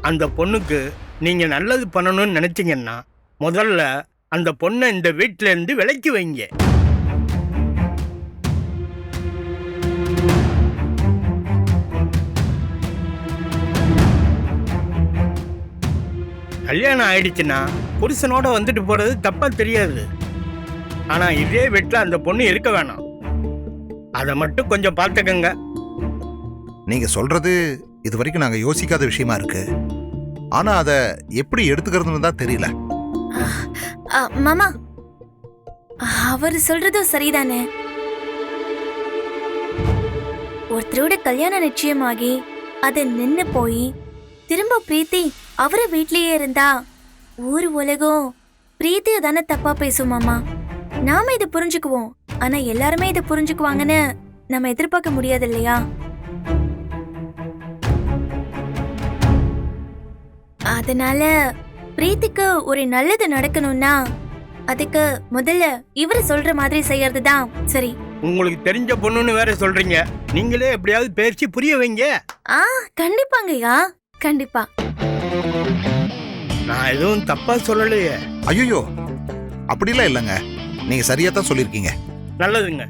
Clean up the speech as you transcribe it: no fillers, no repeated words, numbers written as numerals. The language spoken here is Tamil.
அந்த பொண்ணுக்கு நீங்க நல்லது பண்ணணும்னு நினைச்சீங்கன்னா முதல்ல அந்த பொண்ணை இந்த வீட்டில இருந்து விலக்கி வைங்க. கல்யாணம் ஆயிடுச்சுன்னா புருஷனோட வந்துட்டு போறது தப்பா தெரியாது. ஆனா இதே வீட்டில் அந்த பொண்ணு இருக்க வேணாம். அதை மட்டும் கொஞ்சம் பார்த்துக்கங்க. நீங்க சொல்றது இது வரைக்கும் நாங்க யோசிக்காத விஷயமா இருக்கு. ஆனா அதை எப்படி எடுத்துக்கிறதுன்னு தான் தெரியல. மாமா, அவர் சொல்றதும் சரிதானே. ஒருத்தரோட கல்யாணம் நிச்சயமாகி அது நின்னு போய் திரும்ப பிரீத்தி அவர வீட்லயே இருந்தா ஊர் உலகம் பிரீத்திய தானே தப்பா பேசும் மாமா. நாம இதை புரிஞ்சுக்குவோம், ஆனா எல்லாருமே இதை புரிஞ்சுக்குவாங்கன்னு நம்ம எதிர்பார்க்க முடியாது இல்லையா? அதனால பிரீத்திக்கு ஒரு நல்லது நடக்கணும்னா அதுக்கு முதல்ல இவரு சொல்ற மாதிரி செய்யறதுதான் சரி. உங்களுக்கு தெரிஞ்ச பொண்ணுன்னு வேற சொல்றீங்க. நீங்களே எப்படியாவது பேசி புரிய வைங்க. கண்டிப்பாங்கய்யா, கண்டிப்பா. நான் எதுவும் தப்பா சொல்லலையே. ஐயோ, அப்படிலாம் இல்லைங்க. நீங்க சரியா தான் சொல்லியிருக்கீங்க. நல்லதுங்க.